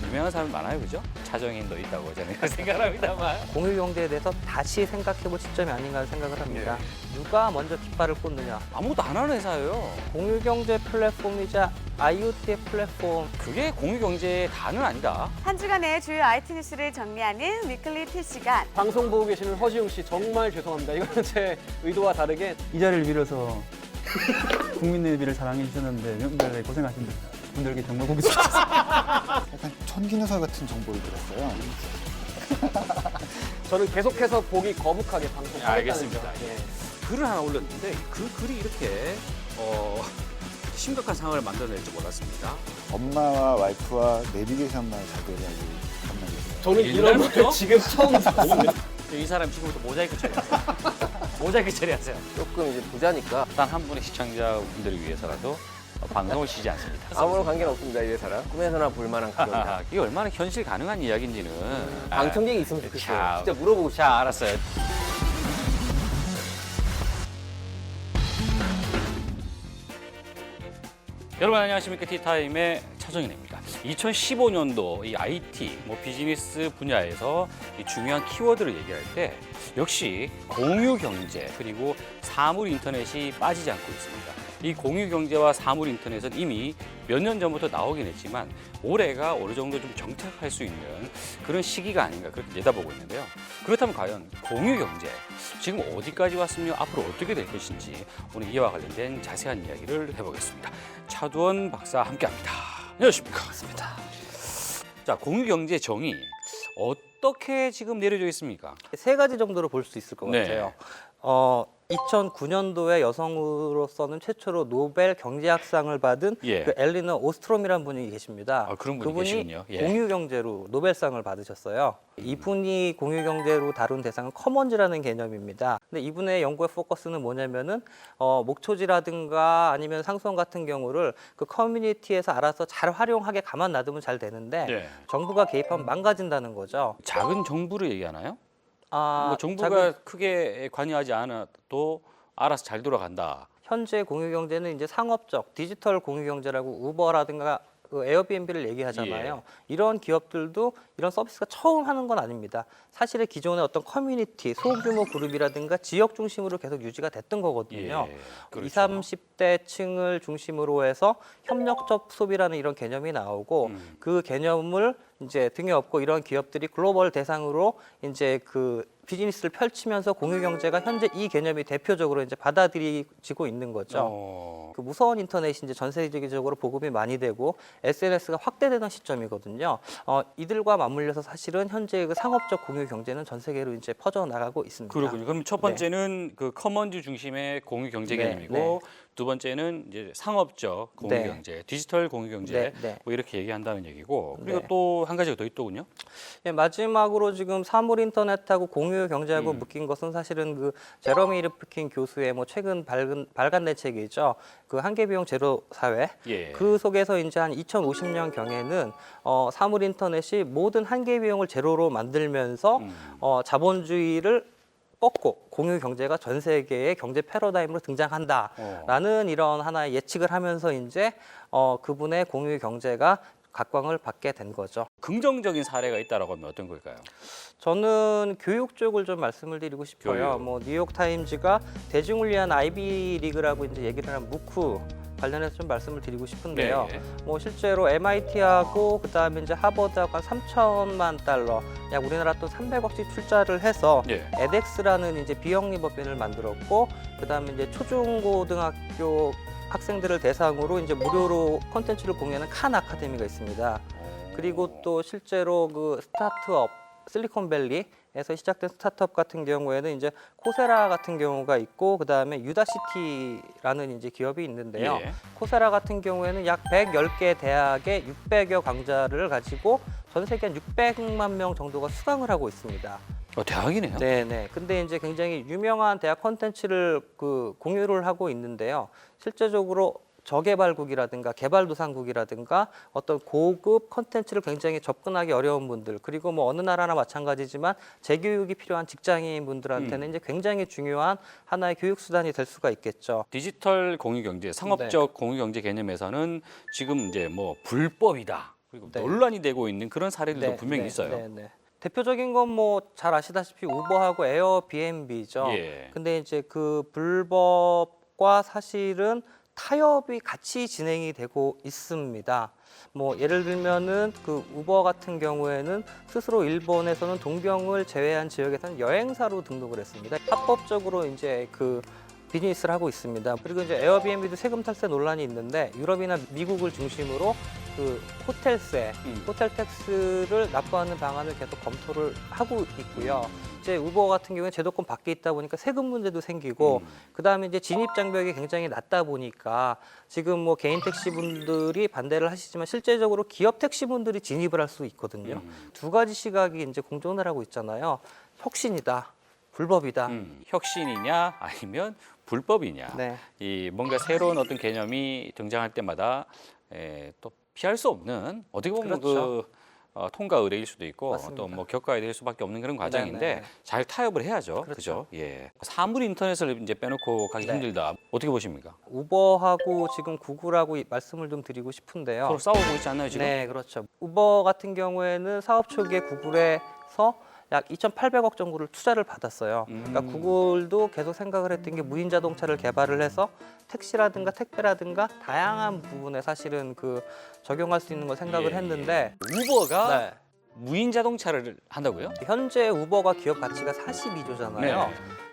유명한 사람 많아요, 그죠? 차정인도 있다고 저는 생각합니다만. 공유 경제에 대해서 다시 생각해볼 시점이 아닌가 하는 생각을 합니다. 누가 먼저 깃발을 꽂느냐. 아무것도 안 하는 회사예요. 공유 경제 플랫폼이자 IoT의 플랫폼. 그게 공유 경제의 다는 아니다. 한 주간의 주요 IT 뉴스를 정리하는 위클리 T시간. 방송 보고 계시는 허지웅 씨 정말 죄송합니다. 이거는 제 의도와 다르게 이 자리를 빌어서 국민의 비를 사랑해 주셨는데 명절에 고생하신 분들께 정말 고기 좋겠습니다. 약간 천기누설 같은 정보를 들었어요. 저는 계속해서 보기 거북하게 방송하겠다는 알겠습니다. 점. 예. 글을 하나 올렸는데 그 글이 이렇게 심각한 상황을 만들어낼지 몰랐습니다. 엄마와 와이프와 내비게이션만 자제하고 만나겠어요. 저는 이런 걸 지금 처음 봤습니다. 이 사람 지금부터 모자이크 처리하세요. 모자이크 처리하세요. 조금 이제 부자니까 단 한 분의 시청자분들을 위해서라도 방송을 쉬지 않습니다. 아무런 관계는 없습니다, 이 회사랑. 꿈에서나 볼 만한 그런 이게 얼마나 현실 가능한 이야기인지는 방청객이 있으면 좋겠어요. 자, 진짜 물어보고 싶어요. 자, 알았어요. 여러분 안녕하십니까? 티타임의 차정인입니다. 2015년도 이 IT, 비즈니스 분야에서 이 중요한 키워드를 얘기할 때 역시 공유 경제 그리고 사물 인터넷이 빠지지 않고 있습니다. 이 공유 경제와 사물 인터넷은 이미 몇 년 전부터 나오긴 했지만 올해가 어느 정도 좀 정착할 수 있는 그런 시기가 아닌가 그렇게 내다보고 있는데요. 그렇다면 과연 공유 경제 지금 어디까지 왔으며 앞으로 어떻게 될 것인지 오늘 이와 관련된 자세한 이야기를 해보겠습니다. 차두원 박사 함께합니다. 안녕하십니까? 반갑습니다. 자, 공유 경제 정의 어떻게 지금 내려져 있습니까? 세 가지 정도로 볼 수 있을 것 네. 같아요. 2009년도에 여성으로서는 최초로 노벨 경제학상을 받은 예. 그 엘리너 오스트롬이라는 분이 계십니다. 아, 그런 분이 그분이 계시군요. 예. 공유 경제로 노벨상을 받으셨어요. 이분이 공유 경제로 다룬 대상은 커먼즈라는 개념입니다. 근데 이분의 연구의 포커스는 뭐냐면은 목초지라든가 아니면 상수원 같은 경우를 그 커뮤니티에서 알아서 잘 활용하게 가만 놔두면 잘 되는데 네. 정부가 개입하면 망가진다는 거죠. 작은 정부를 얘기하나요? 정부가 작은- 크게 관여하지 않아도 알아서 잘 돌아간다. 현재 공유 경제는 이제 상업적 디지털 공유 경제라고 우버라든가 그 에어비앤비를 얘기하잖아요. 이런 기업들도 이런 서비스가 처음 하는 건 아닙니다. 사실은 기존의 어떤 커뮤니티, 소규모 그룹이라든가 지역 중심으로 계속 유지가 됐던 거거든요. 예, 그렇죠. 20, 30대 층을 중심으로 해서 협력적 소비라는 이런 개념이 나오고 그 개념을 이제 등에 업고 이런 기업들이 글로벌 대상으로 이제 그 비즈니스를 펼치면서 공유 경제가 현재 이 개념이 대표적으로 이제 받아들이지고 있는 거죠. 그 무서운 인터넷이 이제 전 세계적으로 보급이 많이 되고 SNS가 확대되는 시점이거든요. 이들과 맞물려서 사실은 현재 그 상업적 공유 경제는 전 세계로 이제 퍼져 나가고 있습니다. 그렇군요. 그럼 첫 번째는 그 커먼즈 중심의 공유 경제 네, 개념이고 네. 두 번째는 이제 상업적 공유 네. 경제, 디지털 공유 경제 네, 네. 이렇게 얘기한다는 얘기고 그리고 네. 또 한 가지가 더 있더군요. 예, 마지막으로 지금 사물 인터넷하고 공유 경제하고 묶인 것은 사실은 그 제러미 리프킨 교수의 최근 발간된 책이죠. 그 한계 비용 제로 사회. 예. 그 속에서 이제 한 2050년 경에는 사물 인터넷이 모든 한계 비용을 제로로 만들면서 자본주의를 꺾고 공유 경제가 전 세계의 경제 패러다임으로 등장한다라는 이런 하나의 예측을 하면서 이제 그분의 공유 경제가 각광을 받게 된 거죠. 긍정적인 사례가 있다라고 하면 어떤 걸까요? 저는 교육 쪽을 좀 말씀을 드리고 싶어요. 교육. 뉴욕 타임즈가 대중을 위한 아이비 리그라고 이제 얘기를 한 무크 관련해서 좀 말씀을 드리고 싶은데요. 네. 실제로 MIT하고 그다음에 이제 하버드하고 한 3천만 달러, 약 우리나라 돈 300억씩 투자를 해서 예. edX라는 이제 비영리 법인을 만들었고 그다음에 이제 초중고등학교 학생들을 대상으로 이제 무료로 콘텐츠를 공유하는 칸 아카데미가 있습니다. 그리고 또 실제로 그 스타트업 실리콘밸리에서 시작된 스타트업 같은 경우에는 이제 코세라 같은 경우가 있고 그다음에 유다시티라는 이제 기업이 있는데요. 예. 코세라 같은 경우에는 약 110개 대학에 600여 강좌를 가지고 전 세계 한 600만 명 정도가 수강을 하고 있습니다. 대학이네요. 네네. 근데 이제 굉장히 유명한 대학 콘텐츠를 그 공유를 하고 있는데요. 실제적으로 저개발국이라든가 개발도상국이라든가 어떤 고급 컨텐츠를 굉장히 접근하기 어려운 분들, 그리고 뭐 어느 나라나 마찬가지지만 재교육이 필요한 직장인 분들한테는 이제 굉장히 중요한 하나의 교육 수단이 될 수가 있겠죠. 디지털 공유경제, 상업적 공유경제 개념에서는 지금 이제 뭐 불법이다, 그리고 네. 논란이 되고 있는 그런 사례들도 네, 분명히 네, 있어요. 네, 네. 대표적인 건 뭐 잘 아시다시피 우버하고 에어비앤비죠. 예. 근데 이제 그 불법과 사실은 타협이 같이 진행이 되고 있습니다. 뭐 예를 들면은 그 우버 같은 경우에는 스스로 일본에서는 동경을 제외한 지역에서는 여행사로 등록을 했습니다. 합법적으로 이제 그 비즈니스를 하고 있습니다. 그리고 이제 에어비앤비도 세금 탈세 논란이 있는데 유럽이나 미국을 중심으로 그 호텔세, 호텔 텍스를 납부하는 방안을 계속 검토를 하고 있고요. 이제 우버 같은 경우에 제도권 밖에 있다 보니까 세금 문제도 생기고 그다음에 이제 진입 장벽이 굉장히 낮다 보니까 지금 뭐 개인 택시 분들이 반대를 하시지만 실제적으로 기업 택시 분들이 진입을 할 수 있거든요. 두 가지 시각이 이제 공존을 하고 있잖아요. 혁신이다, 불법이다. 혁신이냐 아니면 불법이냐. 네. 이 뭔가 새로운 어떤 개념이 등장할 때마다 또 피할 수 없는, 어떻게 보면 그렇죠. 통과 의례일 수도 있고 맞습니다. 또 뭐 겪어야 될 수밖에 없는 그런 과정인데 네네. 잘 타협을 해야죠. 그렇죠. 그죠? 예. 사물 인터넷을 이제 빼놓고 가기 네. 힘들다. 어떻게 보십니까? 우버하고 지금 구글하고 말씀을 좀 드리고 싶은데요. 서로 싸우고 있지 않나요, 지금? 네, 그렇죠. 우버 같은 경우에는 사업 초기에 구글에서 약 2,800억 정도를 투자를 받았어요. 그러니까 구글도 계속 생각을 했던 게 무인 자동차를 개발을 해서 택시라든가 택배라든가 다양한 부분에 사실은 그 적용할 수 있는 걸 생각을 예, 했는데 우버가 네. 무인 자동차를 한다고요? 현재 우버가 기업 가치가 42조잖아요. 네.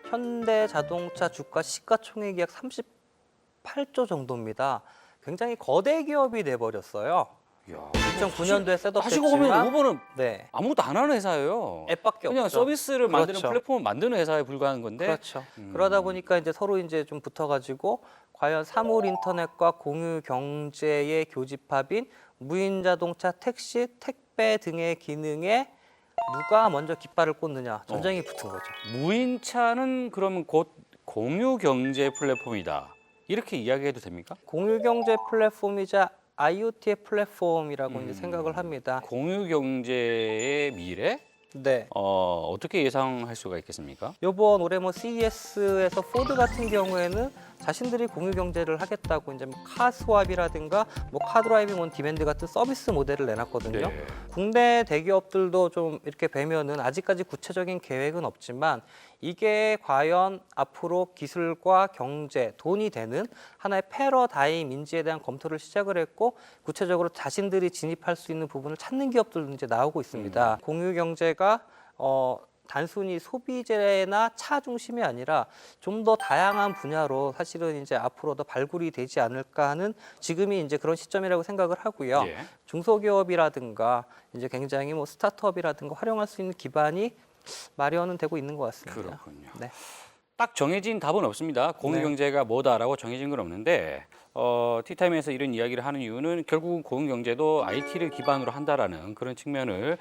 현대 자동차 주가 시가총액이 약 38조 정도입니다. 굉장히 거대 기업이 돼 버렸어요. 이야, 2009년도에 셋업됐지만 하시고 보면 우버는 네. 아무것도 안 하는 회사예요. 앱밖에 그냥 없죠. 서비스를 만드는 그렇죠. 플랫폼을 만드는 회사에 불과한 건데. 그렇죠. 그러다 보니까 이제 서로 이제 좀 붙어가지고 과연 사물 인터넷과 공유 경제의 교집합인 무인 자동차, 택시, 택배 등의 기능에 누가 먼저 깃발을 꽂느냐 전쟁이 붙은 거죠. 무인차는 그러면 곧 공유 경제 플랫폼이다, 이렇게 이야기해도 됩니까? 공유 경제 플랫폼이자 IoT의 플랫폼이라고 이제 생각을 합니다. 공유 경제의 미래? 네. 어떻게 예상할 수가 있겠습니까? 이번 올해 뭐 CES에서 포드 같은 경우에는 자신들이 공유 경제를 하겠다고 이제 뭐 카스왑이라든가 뭐 카드라이빙 온 디맨드 같은 서비스 모델을 내놨거든요. 네. 국내 대기업들도 좀 이렇게 뵈면은 아직까지 구체적인 계획은 없지만 이게 과연 앞으로 기술과 경제, 돈이 되는 하나의 패러다임인지에 대한 검토를 시작을 했고 구체적으로 자신들이 진입할 수 있는 부분을 찾는 기업들도 이제 나오고 있습니다. 공유 경제가 단순히 소비재나 차 중심이 아니라 좀 더 다양한 분야로 사실은 이제 앞으로 더 발굴이 되지 않을까 하는 지금이 이제 그런 시점이라고 생각을 하고요. 예. 중소기업이라든가 이제 굉장히 뭐 스타트업이라든가 활용할 수 있는 기반이 마련은 되고 있는 것 같습니다. 그렇군요. 네. 딱 정해진 답은 없습니다. 공유 경제가 뭐다라고 정해진 건 없는데 티타임에서 이런 이야기를 하는 이유는 결국은 공유 경제도 IT를 기반으로 한다라는 그런 측면을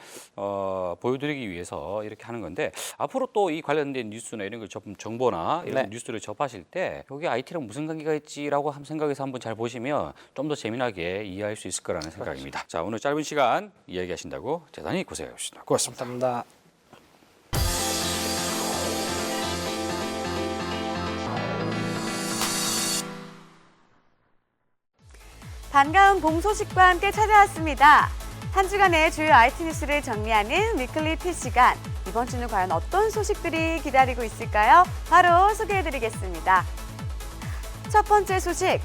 보여드리기 위해서 이렇게 하는 건데, 앞으로 또 이 관련된 뉴스나 이런 걸 정보나 이런 네. 뉴스를 접하실 때 여기 IT랑 무슨 관계가 있지라고 생각해서 한번 잘 보시면 좀 더 재미나게 이해할 수 있을 거라는 생각입니다. 자, 오늘 짧은 시간 이야기하신다고 대단히 고생하셨습니다. 고맙습니다. 감사합니다. 반가운 봄 소식과 함께 찾아왔습니다. 한 주간의 주요 IT 뉴스를 정리하는 위클리 티 시간. 이번 주는 과연 어떤 소식들이 기다리고 있을까요? 바로 소개해드리겠습니다. 첫 번째 소식,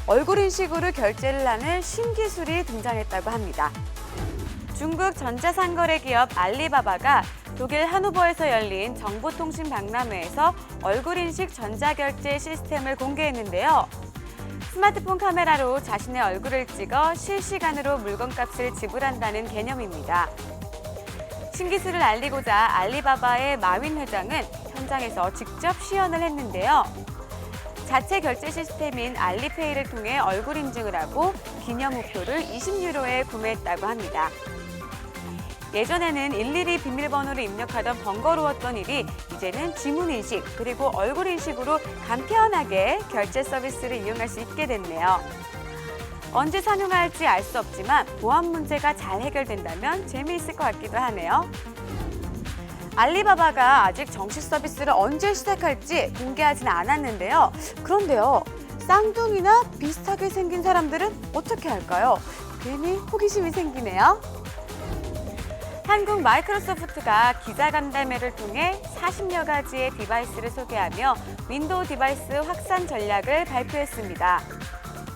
얼굴 인식으로 결제를 하는 신기술이 등장했다고 합니다. 중국 전자상거래 기업 알리바바가 독일 하노버에서 열린 정보통신 박람회에서 얼굴 인식 전자결제 시스템을 공개했는데요. 스마트폰 카메라로 자신의 얼굴을 찍어 실시간으로 물건값을 지불한다는 개념입니다. 신기술을 알리고자 알리바바의 마윈 회장은 현장에서 직접 시연을 했는데요. 자체 결제 시스템인 알리페이를 통해 얼굴 인증을 하고 기념 우표를 20유로에 구매했다고 합니다. 예전에는 일일이 비밀번호를 입력하던 번거로웠던 일이 이제는 지문 인식 그리고 얼굴 인식으로 간편하게 결제 서비스를 이용할 수 있게 됐네요. 언제 상용할지 알 수 없지만 보안 문제가 잘 해결된다면 재미있을 것 같기도 하네요. 알리바바가 아직 정식 서비스를 언제 시작할지 공개하지는 않았는데요. 그런데요, 쌍둥이나 비슷하게 생긴 사람들은 어떻게 할까요? 괜히 호기심이 생기네요. 한국 마이크로소프트가 기자간담회를 통해 40여 가지의 디바이스를 소개하며 윈도우 디바이스 확산 전략을 발표했습니다.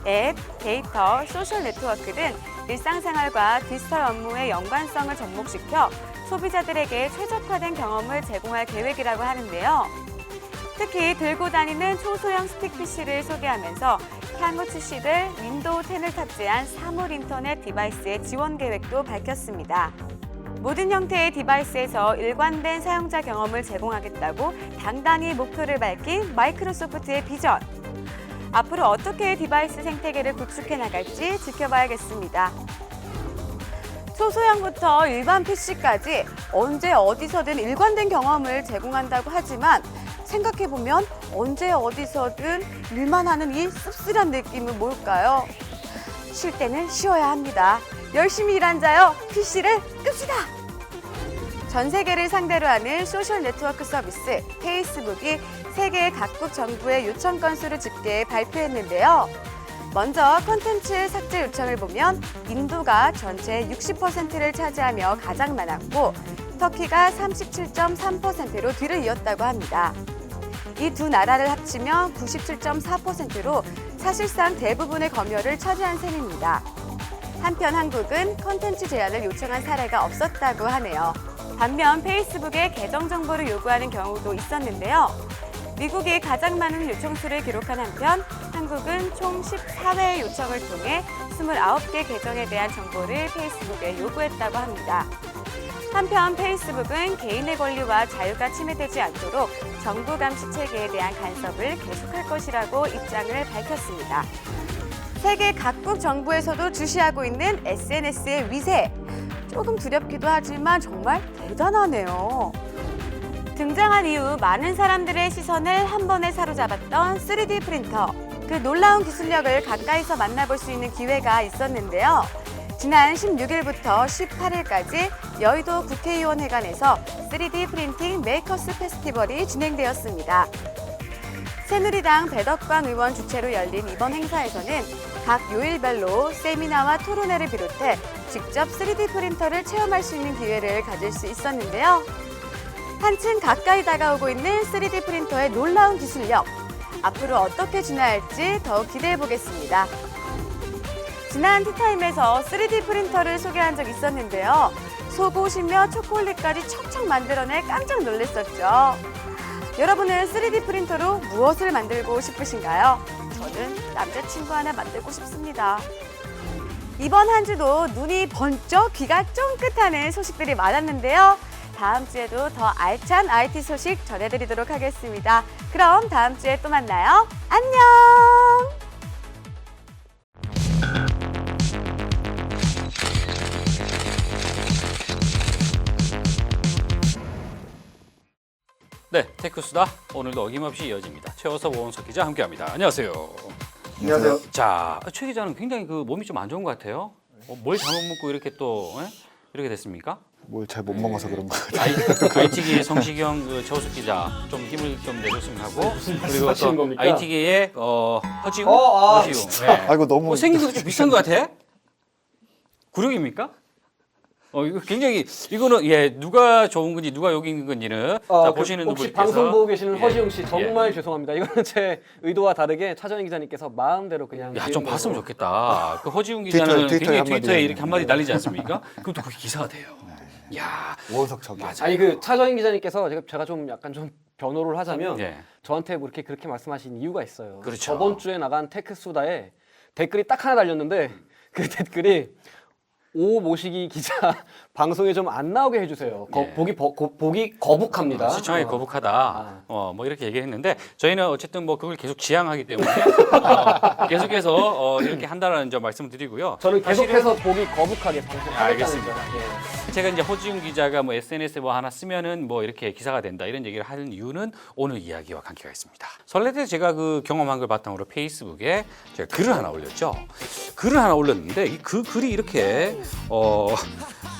앱, 데이터, 소셜 네트워크 등 일상생활과 디지털 업무의 연관성을 접목시켜 소비자들에게 최적화된 경험을 제공할 계획이라고 하는데요. 특히 들고 다니는 초소형 스틱 PC를 소개하면서 향후 출시될 윈도우 10을 탑재한 사물 인터넷 디바이스의 지원 계획도 밝혔습니다. 모든 형태의 디바이스에서 일관된 사용자 경험을 제공하겠다고 당당히 목표를 밝힌 마이크로소프트의 비전. 앞으로 어떻게 디바이스 생태계를 구축해 나갈지 지켜봐야겠습니다. 초소형부터 일반 PC까지 언제 어디서든 일관된 경험을 제공한다고 하지만 생각해보면 언제 어디서든 일만 하는 이 씁쓸한 느낌은 뭘까요? 쉴 때는 쉬어야 합니다. 열심히 일한 자요, PC를 끕시다! 전 세계를 상대로 하는 소셜 네트워크 서비스 페이스북이 세계 각국 정부의 요청 건수를 집계 발표했는데요. 먼저 콘텐츠 삭제 요청을 보면 인도가 전체 60%를 차지하며 가장 많았고 터키가 37.3%로 뒤를 이었다고 합니다. 이 두 나라를 합치면 97.4%로 사실상 대부분의 검열을 처리한 셈입니다. 한편 한국은 콘텐츠 제한을 요청한 사례가 없었다고 하네요. 반면 페이스북에 계정 정보를 요구하는 경우도 있었는데요. 미국이 가장 많은 요청수를 기록한 한편 한국은 총 14회의 요청을 통해 29개 계정에 대한 정보를 페이스북에 요구했다고 합니다. 한편 페이스북은 개인의 권리와 자유가 침해되지 않도록 정부 감시 체계에 대한 간섭을 계속할 것이라고 입장을 밝혔습니다. 세계 각국 정부에서도 주시하고 있는 SNS의 위세. 조금 두렵기도 하지만 정말 대단하네요. 등장한 이후 많은 사람들의 시선을 한 번에 사로잡았던 3D 프린터. 그 놀라운 기술력을 가까이서 만나볼 수 있는 기회가 있었는데요. 지난 16일부터 18일까지 여의도 국회의원회관에서 3D 프린팅 메이커스 페스티벌이 진행되었습니다. 새누리당 배덕광 의원 주최로 열린 이번 행사에서는 각 요일별로 세미나와 토론회를 비롯해 직접 3D 프린터를 체험할 수 있는 기회를 가질 수 있었는데요. 한층 가까이 다가오고 있는 3D 프린터의 놀라운 기술력. 앞으로 어떻게 진화할지 더욱 기대해 보겠습니다. 지난 티타임에서 3D 프린터를 소개한 적 있었는데요. 속옷이며 초콜릿까지 척척 만들어내 깜짝 놀랐었죠. 여러분은 3D 프린터로 무엇을 만들고 싶으신가요? 저는 남자친구 하나 만들고 싶습니다. 이번 한 주도 눈이 번쩍 귀가 쫑긋하는 소식들이 많았는데요. 다음 주에도 더 알찬 IT 소식 전해드리도록 하겠습니다. 그럼 다음 주에 또 만나요. 안녕! 네, 테크수다 오늘도 어김없이 이어집니다. 최호섭 오원석 기자 함께합니다. 안녕하세요. 안녕하세요. 자, 최 기자는 굉장히 그 몸이 좀 안 좋은 것 같아요. 뭘 잘못 먹고 이렇게 또 이렇게 됐습니까? 뭘 잘 못 먹어서 그런 것 같아요. IT계 성시경 그 최호섭 기자 좀 힘을 좀 내줬으면 하고 그리고 하시는 또 겁니까? IT계의 허지웅, 허지웅. 네. 아, 이거 너무 생긴 것도 좀 비슷한 것 같아. 구력입니까? 이거 굉장히 이거는 누가 좋은 건지 누가 여기 있는 건지는 자, 보시는 혹시 분께서 방송 보고 계시는 예. 허지웅 씨 정말 죄송합니다. 이거는 제 의도와 다르게 차정희 기자님께서 마음대로 그냥 야, 좀 지은 봤으면 거로. 좋겠다. 그 허지웅 기자는 트위터에 굉장히 한마디 트위터에 이렇게 한마디 했는데. 날리지 않습니까? 그것도 그게 기사가 돼요. 야, 오원석 저기. 맞아. 아니 그 차정희 기자님께서 제가 좀 약간 좀 변호를 하자면 예. 저한테 뭐 그렇게 말씀하신 이유가 있어요. 그렇죠. 저번 주에 나간 테크수다에 댓글이 딱 하나 달렸는데 그 댓글이 오 모시기 기자 방송에 좀 안 나오게 해주세요. 네. 보기 거북합니다. 시청하기 거북하다. 뭐 이렇게 얘기했는데 저희는 어쨌든 뭐 그걸 계속 지향하기 때문에 계속해서 이렇게 한다라는 점 말씀을 드리고요. 저는 사실은- 계속해서 보기 거북하게 방송하겠다는 알겠습니다. 점. 예. 제가 이제 허지웅 기자가 뭐 SNS에 뭐 하나 쓰면은 뭐 이렇게 기사가 된다 이런 얘기를 하는 이유는 오늘 이야기와 관계가 있습니다. 설레 때 제가 그 경험한 걸 바탕으로 페이스북에 제가 글을 하나 올렸죠. 글을 하나 올렸는데 그 글이 이렇게 아주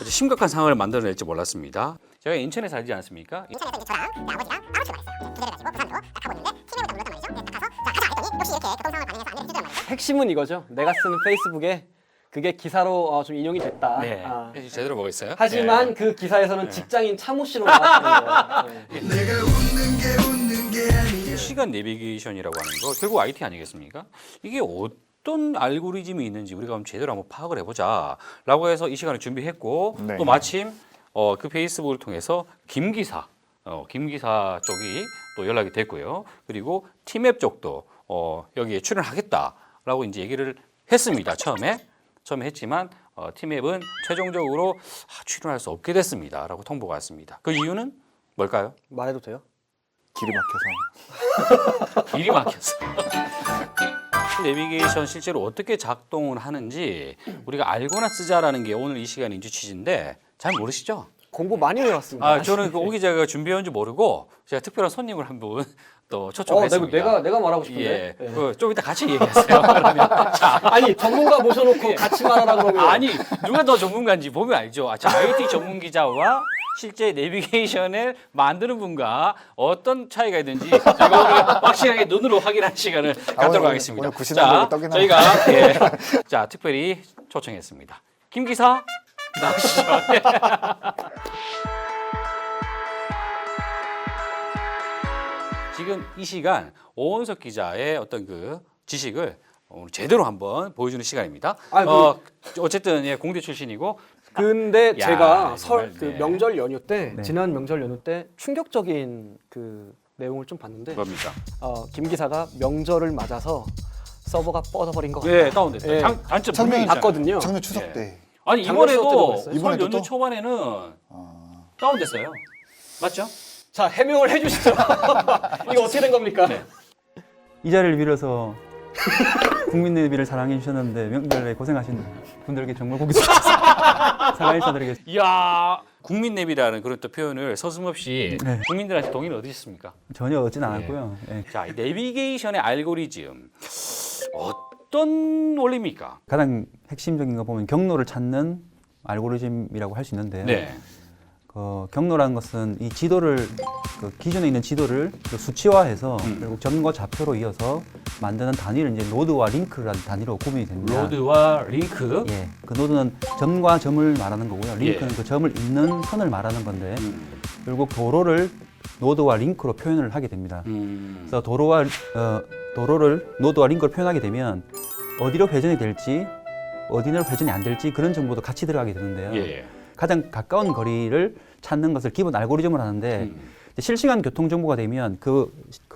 심각한 상황을 만들어낼지 몰랐습니다. 제가 인천에 살지 않습니까? 인천에서 이제 저랑 아버지랑 아버지가 있어요. 기대를 가지고 부산으로 딱 가보는데 팀을 딱 눌렀단 말이죠. 딱 가서 자 가자 했더니 역시 이렇게 교통 상황을 반영해서 안내를 해주더란 말이죠. 핵심은 이거죠. 내가 쓰는 페이스북에 그게 기사로 좀 인용이 됐다. 네, 아. 제대로 보고 있어요. 하지만 네. 그 기사에서는 직장인 차모 씨로 나왔다는 거예요. 네. 시간 내비게이션이라고 하는 거 결국 IT 아니겠습니까? 이게 어떤 알고리즘이 있는지 우리가 한번 제대로 한번 파악을 해보자라고 해서 이 시간을 준비했고 네. 또 마침 그 페이스북을 통해서 김 기사 쪽이 또 연락이 됐고요. 그리고 팀앱 쪽도 여기에 출연하겠다라고 이제 얘기를 했습니다. 처음에 했지만 팀앱은 최종적으로 출연할 수 없게 됐습니다라고 통보가 왔습니다. 그 이유는 뭘까요? 말해도 돼요? 길이 막혀서. 길이 막혔어. 내비게이션 실제로 어떻게 작동을 하는지 우리가 알고나 쓰자라는 게 오늘 이 시간 인주 취지인데 잘 모르시죠? 공부 많이 해왔습니다. 저는 그 오 기자가 준비해온 줄 모르고 제가 특별한 손님을 한 분 또 초청했습니다. 내가 말하고 싶은데. 예, 예. 좀 이따 같이 얘기하세요. 그러면 자, 아니 전문가 모셔놓고 같이 말하라 그러면. 아니 누가 더 전문가인지 보면 알죠. 자, IT 전문 기자와 실제 내비게이션을 만드는 분과 어떤 차이가 있는지 제가 오늘 확실하게 눈으로 확인하는 시간을 갖도록 오늘 하겠습니다. 구신하고 떡이나 저희가 자 특별히 초청했습니다. 김 기사 나오시죠. 지금 이 시간 오원석 기자의 어떤 그 지식을 오늘 제대로 한번 보여주는 시간입니다. 어쨌든 예, 공대 출신이고 근데 야, 제가 정말, 네. 명절 연휴 때 네. 지난 명절 연휴 때 충격적인 그 내용을 좀 봤는데 뭡니까? 김 기사가 명절을 맞아서 서버가 뻗어버린 것 같다. 네, 다운됐다. 예. 단점 작년 분명히 있잖아요. 봤거든요. 작년 추석 예. 때. 아니 작년 수업 때도 이번에도 그랬어요? 설 이번에도 연휴 또? 초반에는 어, 다운됐어요. 맞죠? 자 해명을 해주시죠. 이거 어떻게 된 겁니까? 네. 이 자리를 빌어서 국민 내비를 사랑해 주셨는데 명절에 고생하신 분들께 정말 고개 숙여서 사과 인사드리겠습니다. 이야 국민 내비라는 그런 또 표현을 서슴없이 네. 국민들한테 동의를 얻으셨습니까? 전혀 얻진 않았고요. 예. 자, 이 내비게이션의 알고리즘 어떤 원리입니까? 가장 핵심적인 거 보면 경로를 찾는 알고리즘이라고 할 수 있는데요. 네. 경로라는 것은 이 지도를 기존에 있는 지도를 수치화해서 결국 점과 좌표로 이어서 만드는 단위를 이제 노드와 링크라는 단위로 구분이 됩니다. 로드와 링크. 예, 그 노드는 점과 점을 말하는 거고요. 링크는 그 점을 잇는 선을 말하는 건데 결국 도로를 노드와 링크로 표현을 하게 됩니다. 그래서 도로를 노드와 링크로 표현하게 되면 어디로 회전이 될지 어디로 회전이 안 될지 그런 정보도 같이 들어가게 되는데요. 예. 가장 가까운 거리를 찾는 것을 기본 알고리즘을 하는데 실시간 교통 정보가 되면 그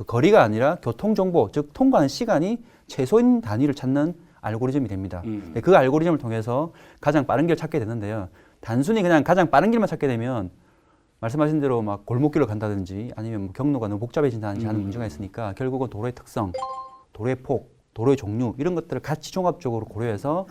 거리가 아니라 교통 정보, 즉 통과하는 시간이 최소인 단위를 찾는 알고리즘이 됩니다. 그 알고리즘을 통해서 가장 빠른 길을 찾게 되는데요. 단순히 그냥 가장 빠른 길만 찾게 되면 말씀하신 대로 막 골목길로 간다든지 아니면 뭐 경로가 너무 복잡해진다든지 하는 문제가 있으니까 결국은 도로의 특성, 도로의 폭, 도로의 종류 이런 것들을 같이 종합적으로 고려해서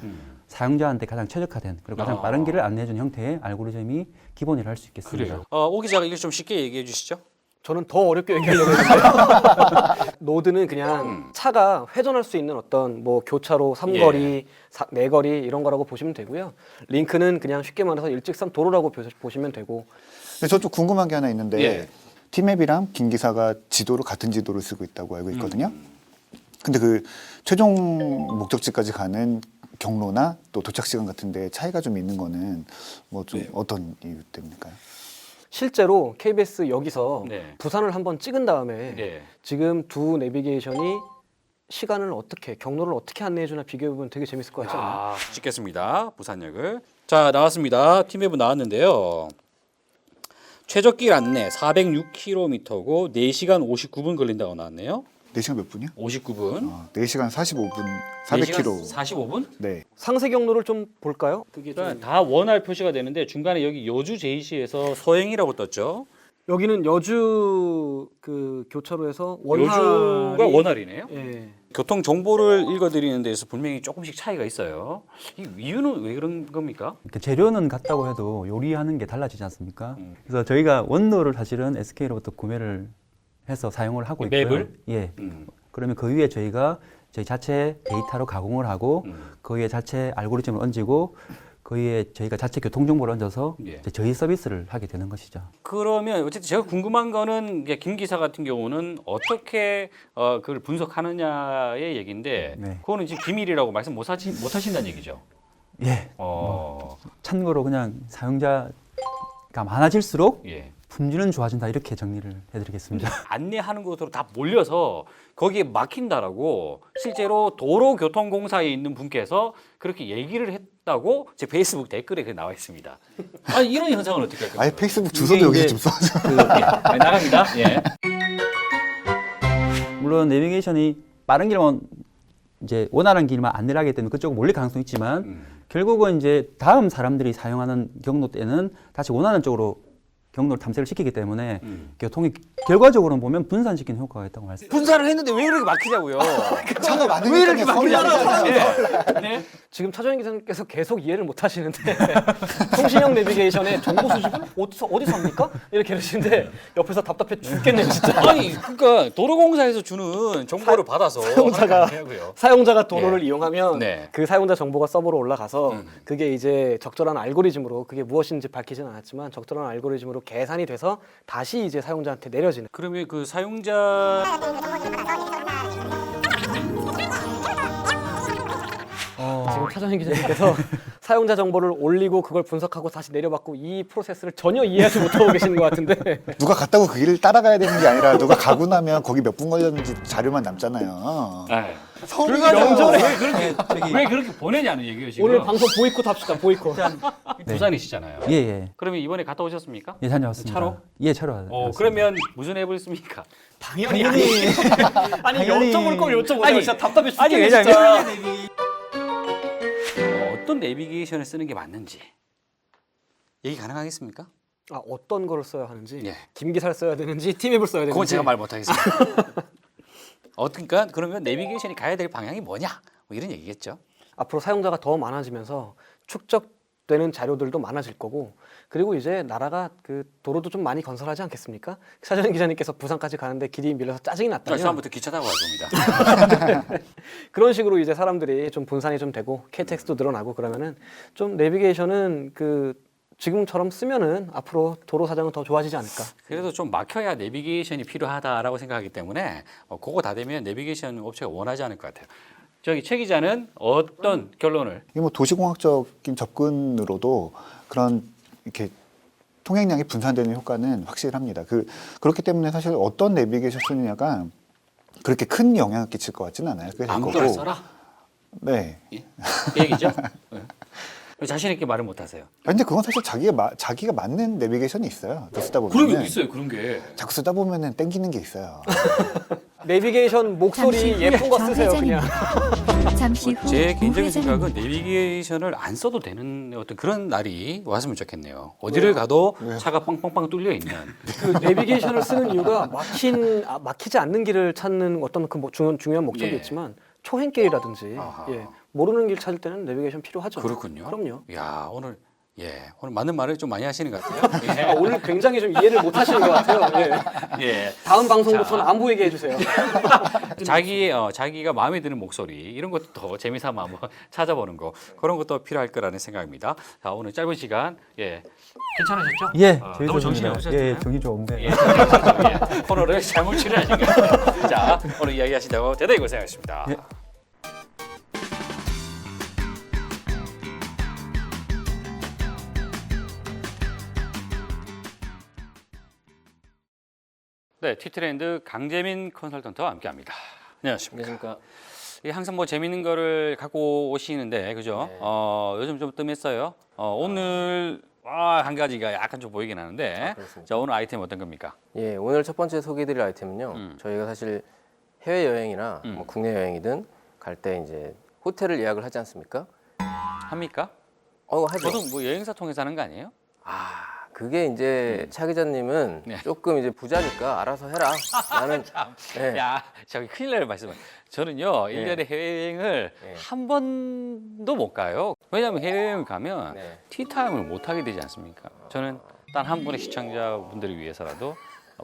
사용자한테 가장 최적화된 그리고 가장 빠른 길을 안내해주는 형태의 알고리즘이 기본이라 할 수 있겠습니다. 그래요. 오 기자가 이거 좀 쉽게 얘기해 주시죠. 저는 더 어렵게 얘기하려고 했는데 노드는 그냥 차가 회전할 수 있는 어떤 뭐 교차로, 삼거리, 네거리 이런 거라고 보시면 되고요. 링크는 그냥 쉽게 말해서 일직선 도로라고 보시면 되고. 근데 저 좀 궁금한 게 하나 있는데 예. 팀앱이랑 김 기사가 같은 지도를 쓰고 있다고 알고 있거든요. 근데 그 최종 목적지까지 가는 경로나 또 도착 시간 같은데 차이가 좀 있는 거는 뭐 좀 어떤 이유 때문일까요? 실제로 KBS 여기서 네. 부산을 한번 찍은 다음에 네. 지금 두 내비게이션이 시간을 어떻게, 경로를 어떻게 안내해주나 비교해보면 되게 재밌을 것 같지 않나요? 찍겠습니다. 부산역을. 자, 나왔습니다. 팀앱은 나왔는데요. 최저길 안내 406km고 4시간 59분 걸린다고 나왔네요. 4시간 몇 분이요? 59분. 4시간 45분 400km. 45분? 네. 상세 경로를 좀 볼까요? 그게 좀 다 원활 표시가 되는데 중간에 여기 여주 제이시에서 서행이라고 떴죠. 여기는 여주 그 교차로에서 여주가 원활이네요. 예. 교통 정보를 읽어드리는 데서 분명히 조금씩 차이가 있어요. 이 이유는 왜 그런 겁니까? 그 재료는 같다고 해도 요리하는 게 달라지지 않습니까? 그래서 저희가 원로를 사실은 SK로부터 구매를 해서 사용을 하고 있고요. 맵을? 예. 그러면 그 위에 저희가 저희 자체 데이터로 가공을 하고 그 위에 자체 알고리즘을 얹고 그 위에 저희가 자체 교통 정보를 얹어서 예. 이제 저희 서비스를 하게 되는 것이죠. 그러면 어쨌든 제가 궁금한 거는 이제 김 기사 같은 경우는 어떻게 그걸 분석하느냐의 얘기인데 네. 그거는 지금 기밀이라고 말씀 못 하신다는 얘기죠. 예. 참고로 그냥 사용자가 많아질수록 예. 품질은 좋아진다 이렇게 정리를 해드리겠습니다. 안내하는 곳으로 다 몰려서 거기에 막힌다라고 실제로 도로교통공사에 있는 분께서 그렇게 얘기를 했다고 제 페이스북 댓글에 그게 나와 있습니다. 아니 이런 현상은 어떻게 할까요? 아예 페이스북 주소도 여기 이제 좀 써줘. 네, 나갑니다. 예. 물론 내비게이션이 빠른 길만 이제 원활한 길만 안내를 하기 때문에 그쪽으로 몰릴 가능성이 있지만 결국은 이제 다음 사람들이 사용하는 경로 때는 다시 원하는 쪽으로 경로를 탐색을 시키기 때문에 교통이 결과적으로는 보면 분산시키는 효과가 있다고 말씀드립니다. 분산을 했는데 왜 이렇게 막히냐고요. 차가 많으니까 서울이야. 네. 지금 차정희 기자님께서 계속 이해를 못 하시는데 통신형 내비게이션의 정보 수집은 어디서 합니까? 이렇게 이러시는데 옆에서 답답해 죽겠네요 진짜. 아니 그러니까 도로공사에서 주는 정보를 받아서 사용자가 도로를 이용하면 네. 그 사용자 정보가 서버로 올라가서 그게 이제 적절한 알고리즘으로 그게 무엇인지 밝히지는 않았지만 적절한 알고리즘으로 계산이 돼서 다시 이제 사용자한테 내려지는. 그러면 그 사용자 지금 차정희 기자님께서 사용자 정보를 올리고 그걸 분석하고 다시 내려받고 이 프로세스를 전혀 이해하지 못하고 계시는 것 같은데. 누가 갔다고 그 길을 따라가야 되는 게 아니라 누가 가고 나면 거기 몇 분 걸렸는지 자료만 남잖아요. 명절에 왜 그렇게 보내냐는 얘기예요 지금. 오늘 방송 보이콧 합시다. 보이콧. 부산이시잖아요. 예, 예. 그러면 이번에 갔다 오셨습니까? 예, 다녀왔습니다. 차로? 예, 차로. 다녀왔습니다. 그러면 무슨 앱을 씁니까? 당연히 아니 여쭤볼 거면 여쭤보세요. 아니, 진짜 답답해 아니 죽겠네 왜냐면 진짜. 어떤 내비게이션을 쓰는 게 맞는지 얘기 가능하겠습니까? 아, 어떤 거를 써야 하는지, 예. 김기사를 써야 되는지, 팀앱을 써야 되는지. 그건 제가 말 못하겠습니다. 그러니까 그러면 내비게이션이 가야 될 방향이 뭐냐? 뭐 이런 얘기겠죠. 앞으로 사용자가 더 많아지면서 축적되는 자료들도 많아질 거고, 그리고 이제 나라가 그 도로도 좀 많이 건설하지 않겠습니까? 차정희 기자님께서 부산까지 가는데 길이 밀려서 짜증이 났다면 다음부터 기차 타고 갈 겁니다. 그런 식으로 이제 사람들이 좀 분산이 좀 되고 KTX도 늘어나고 그러면은 좀 내비게이션은 그 지금처럼 쓰면은 앞으로 도로 사정은 더 좋아지지 않을까. 그래도 좀 막혀야 내비게이션이 필요하다라고 생각하기 때문에 그거 다 되면 내비게이션 업체가 원하지 않을 것 같아요. 저기 최 기자는 어떤 결론을? 이게 뭐 도시공학적인 접근으로도 그런 이렇게 통행량이 분산되는 효과는 확실합니다. 그렇기 때문에 사실 어떤 내비게이션 쓰느냐가 그렇게 큰 영향을 끼칠 것 같지는 않아요. 그게 될 아무거나 거고. 써라. 네. 예? 그 얘기죠? 네. 왜 자신 있게 말을 못 하세요? 근데 그건 사실 자기가 맞는 내비게이션이 있어요. 또 쓰다 보면. 그런 게 있어요, 그런 게. 자꾸 쓰다 보면은 땡기는 게 있어요. 내비게이션 목소리 예쁜 거 쓰세요 그냥. 잠시 후 제 개인적인 우회전입니다. 생각은 내비게이션을 안 써도 되는 어떤 그런 날이 왔으면 좋겠네요. 어디를 가도 차가 빵빵빵 뚫려 있는. 그 내비게이션을 쓰는 이유가 막히지 않는 길을 찾는 어떤 그 중요한 목적이 예. 있지만 초행길이라든지 아하. 예, 모르는 길 찾을 때는 내비게이션 필요하죠. 그렇군요. 그럼요. 야 오늘 맞는 말을 좀 많이 하시는 것 같아요. 아, 오늘 굉장히 좀 이해를 못 하시는 것 같아요. 예. 예. 다음 방송부터는 안 보이게 해주세요. 자기가 마음에 드는 목소리 이런 것도 더 재미삼아 한번 찾아보는 거 그런 것도 필요할 거라는 생각입니다. 자 오늘 짧은 시간 괜찮으셨죠? 예, 너무 정신이 없으셨잖아요. 예, 정이 좋은데. 예, 코너를 잘못 출연하신 것 같아요. 자 오늘 이야기하시다고 대단히 고생하셨습니다. 예. 네, 티트렌드 강재민 컨설턴트와 함께합니다. 안녕하십니까? 안녕하십니까. 이게 항상 뭐 재밌는 거를 갖고 오시는데 그죠? 네. 요즘 좀 뜸했어요. 오늘 한 가지가 약간 좀 보이긴 하는데 그렇습니다. 자 오늘 아이템 어떤 겁니까? 예, 오늘 첫 번째 소개해드릴 아이템은요. 음. 저희가 사실 해외 여행이나 뭐 국내 여행이든 갈 때 이제 호텔을 예약을 하지 않습니까? 합니까? 하죠. 저도 뭐 여행사 통해서 하는 거 아니에요? 그게 이제 차 기자님은 네. 조금 이제 부자니까 알아서 해라. 나는 네. 야, 저기 큰일 날 말씀을. 저는요, 일 1년에 해외여행을 네. 한 번도 못 가요. 왜냐하면 해외여행을 가면 네. 티타임을 못 하게 되지 않습니까? 저는 단 한 분의 시청자분들을 위해서라도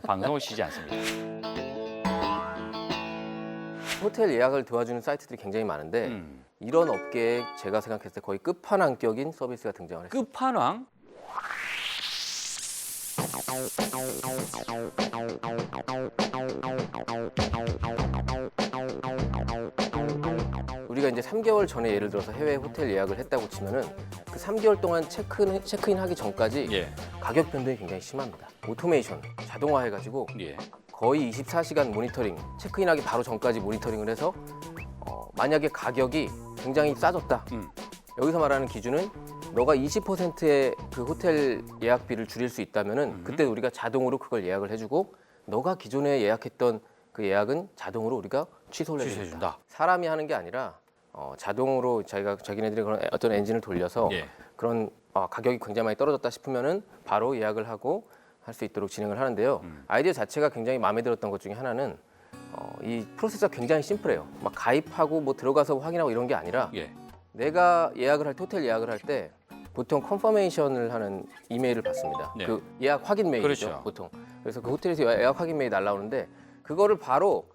방송을 쉬지 않습니다. 호텔 예약을 도와주는 사이트들이 굉장히 많은데 이런 업계에 제가 생각했을 때 거의 끝판왕격인 서비스가 등장을 했어요. 끝판왕? 우리가 이제 3개월 전에 예를 들어서 해외 호텔 예약을 했다고 치면은 그 3개월 동안 체크인 하기 전까지 예. 가격 변동이 굉장히 심합니다. 오토메이션, 자동화해가지고 예. 거의 24시간 모니터링, 체크인하기 바로 전까지 모니터링을 해서 만약에 가격이 굉장히 싸졌다. 여기서 말하는 기준은 너가 20%의 그 호텔 예약비를 줄일 수 있다면은 그때 우리가 자동으로 그걸 예약을 해주고 너가 기존에 예약했던 그 예약은 자동으로 우리가 취소를 해준다. 사람이 하는 게 아니라 자동으로 자기네들이 그런 어떤 엔진을 돌려서 예. 그런 가격이 굉장히 많이 떨어졌다 싶으면은 바로 예약을 하고 할 수 있도록 진행을 하는데요. 아이디어 자체가 굉장히 마음에 들었던 것 중에 하나는 이 프로세스가 굉장히 심플해요. 막 가입하고 뭐 들어가서 확인하고 이런 게 아니라 예. 내가 예약을 할 때, 호텔 예약을 할 때 보통 컨퍼메이션을 하는 이메일을 받습니다. 네. 그 예약 확인 메일이죠, 그렇죠. 보통. 그래서 그 호텔에서 예약 확인 메일이 날라오는데 그거를 바로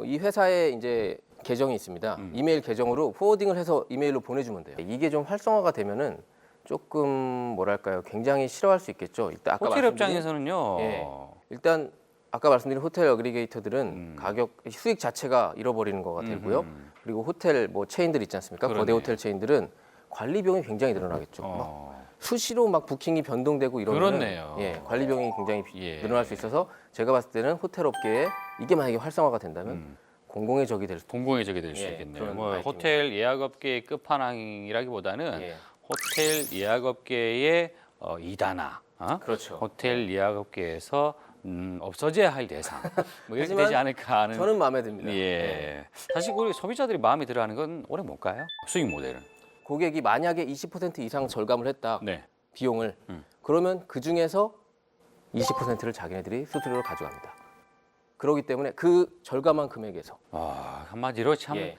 이 회사의 이제 계정이 있습니다. 이메일 계정으로 포워딩을 해서 이메일로 보내주면 돼요. 이게 좀 활성화가 되면은 조금 뭐랄까요, 굉장히 싫어할 수 있겠죠. 일단 아까 호텔 말씀드린- 입장에서는요. 예. 일단 아까 말씀드린 호텔 어그리게이터들은 가격 수익 자체가 잃어버리는 거가 되고요. 그리고 호텔 뭐 체인들 있지 않습니까? 그러네. 거대 호텔 체인들은 관리 비용이 굉장히 늘어나겠죠. 막 수시로 막 부킹이 변동되고 이러면 그렇네요. 예, 관리 비용이 굉장히 예. 늘어날 수 있어서 제가 봤을 때는 호텔 업계에 이게 만약에 활성화가 된다면 공공의 적이 될 수도 공공의 적이 될 수 예, 있겠네요. 그런 뭐 아이템입니다. 호텔 예약업계의 끝판왕이라기보다는 예. 호텔 예약업계의 이단아, 그렇죠. 호텔 예약업계에서 없어져야 할 대상, 뭐 이렇게 하지만 되지 않을까 하는. 저는 마음에 듭니다. 예. 사실 우리 소비자들이 마음에 들어하는 건 오래 못 가요. 수익 모델은. 고객이 만약에 20% 이상 절감을 했다. 네. 비용을 그러면 그 중에서 20%를 자기네들이 수수료로 가져갑니다. 그렇기 때문에 그 절감한 금액에서 한마디로 참 예.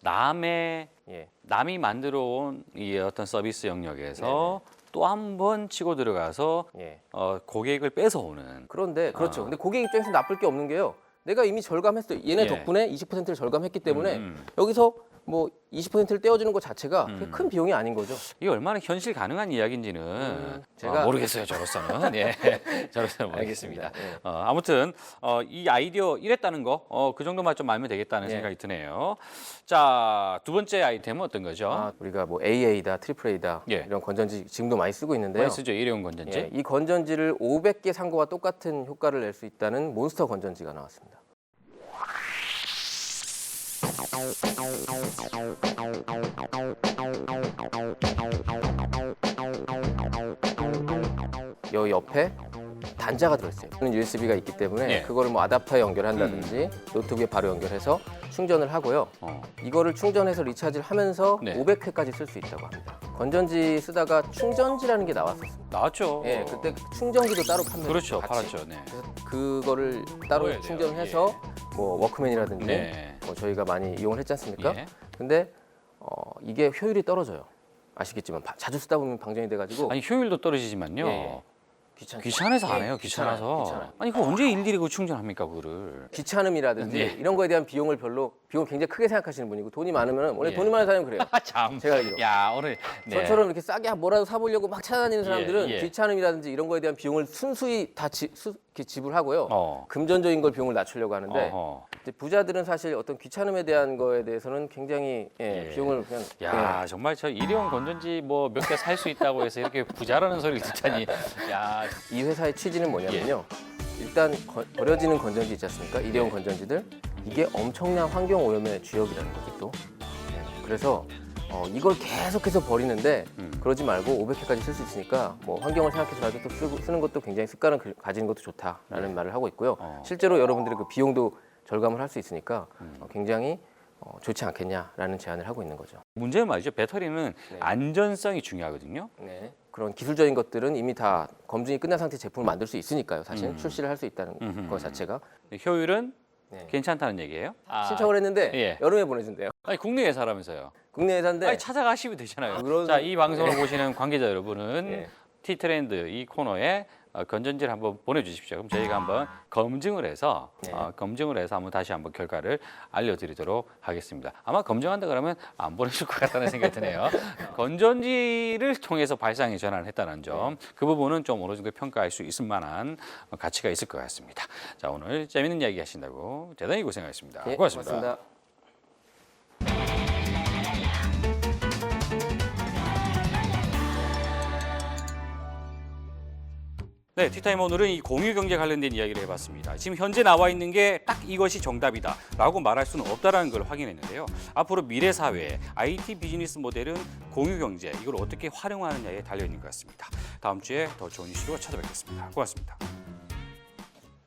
남이 만들어 온 이 어떤 서비스 영역에서 또 한 번 치고 들어가서 예. 고객을 뺏어오는. 그런데 그렇죠. 근데 고객 입장에서 나쁠 게 없는 게요. 내가 이미 절감했어. 얘네 예. 덕분에 20%를 절감했기 때문에 여기서 뭐 20%를 떼어주는 것 자체가 그게 큰 비용이 아닌 거죠. 이게 얼마나 현실 가능한 이야기인지는 제가- 모르겠어요. 저로서는. 예. 저로서는 모르겠습니다. 알겠습니다. 예. 아무튼 이 아이디어 이랬다는 거 그 정도만 좀 알면 되겠다는 예. 생각이 드네요. 자, 두 번째 아이템은 어떤 거죠? 우리가 뭐 AA다, AAA다 예. 이런 건전지 지금도 많이 쓰고 있는데요. 많이 쓰죠. 일회용 건전지. 예, 이 건전지를 500개 산 거와 똑같은 효과를 낼 수 있다는 몬스터 건전지가 나왔습니다. 여 옆에 단자가 들어있어요. USB가 있기 때문에 예. 그거를 뭐 아답터에 연결한다든지 노트북에 바로 연결해서 충전을 하고요. 어. 이거를 충전해서 리차지를 하면서 네. 500회까지 쓸 수 있다고 합니다. 건전지 쓰다가 충전지라는 게 나왔었어요. 나왔죠. 예, 그때 충전기도 따로 판매. 그렇죠. 팔았죠. 네. 그래서 그거를 따로 먹어야 돼요. 충전해서 뭐 워크맨이라든지 네. 뭐 저희가 많이 이용을 했지 않습니까? 예. 근데 이게 효율이 떨어져요. 아시겠지만 자주 쓰다 보면 방전이 돼가지고 아니 효율도 떨어지지만요. 예. 귀찮죠. 귀찮아서 안 예, 해요. 귀찮아서. 귀찮아요. 아니 그 언제 일일이 그 충전합니까 그거를? 귀찮음이라든지 예. 이런 거에 대한 비용을 굉장히 크게 생각하시는 분이고 돈이 많으면 원래 예. 돈이 많은 사람은 그래요. 참. 제가 알기로. 야 오늘 네. 저처럼 이렇게 싸게 뭐라도 사보려고 막 찾아다니는 사람들은 예. 귀찮음이라든지 이런 거에 대한 비용을 순수히 다 이렇게 지불하고요. 어. 금전적인 걸 비용을 낮추려고 하는데 어허. 이제 부자들은 사실 어떤 귀찮음에 대한 거에 대해서는 굉장히 예. 비용을 그냥 야 정말 저 일회용 건전지 뭐 몇 개 살 수 있다고 해서 이렇게 부자라는 소리를 듣다니. 야 이 회사의 취지는 뭐냐면요. 일단 버려지는 건전지 있지 않습니까? 일회용 건전지들 이게 엄청난 환경 오염의 주역이라는 거죠 또. 그래서 이걸 계속해서 버리는데 그러지 말고 500회까지 쓸 수 있으니까 뭐 환경을 생각해서 가지고 또 쓰는 것도 굉장히 습관을 가지는 것도 좋다라는 말을 하고 있고요. 실제로 여러분들이 그 비용도 절감을 할 수 있으니까 굉장히 좋지 않겠냐라는 제안을 하고 있는 거죠. 문제는 말이죠. 배터리는 네. 안전성이 중요하거든요. 네. 그런 기술적인 것들은 이미 다 검증이 끝난 상태 제품을 만들 수 있으니까요. 사실 출시를 할 수 있다는 것 자체가. 효율은 네. 괜찮다는 얘기예요? 신청을 했는데 예. 여름에 보내준대요. 아니, 국내 회사라면서요. 국내 회사인데 아니, 찾아가시면 되잖아요. 그런- 자, 이 방송을 보시는 관계자 여러분은 예. T트렌드 이 코너에 건전지를 한번 보내주십시오. 그럼 저희가 한번 검증을 해서 네. 한번 다시 한번 결과를 알려드리도록 하겠습니다. 아마 검증한다 그러면 안 보내줄 것 같다는 생각이 드네요. 건전지를 통해서 발상의 전환을 했다는 점, 그 부분은 좀 어느 정도 평가할 수 있을 만한 가치가 있을 것 같습니다. 자, 오늘 재밌는 이야기 하신다고 대단히 고생하셨습니다. 예, 고맙습니다. 고맙습니다. 네, 티타임 오늘은 이 공유 경제 관련된 이야기를 해봤습니다. 지금 현재 나와 있는 게 딱 이것이 정답이다라고 말할 수는 없다라는 걸 확인했는데요. 앞으로 미래 사회에 IT 비즈니스 모델은 공유 경제 이걸 어떻게 활용하느냐에 달려 있는 것 같습니다. 다음 주에 더 좋은 이슈로 찾아뵙겠습니다. 고맙습니다.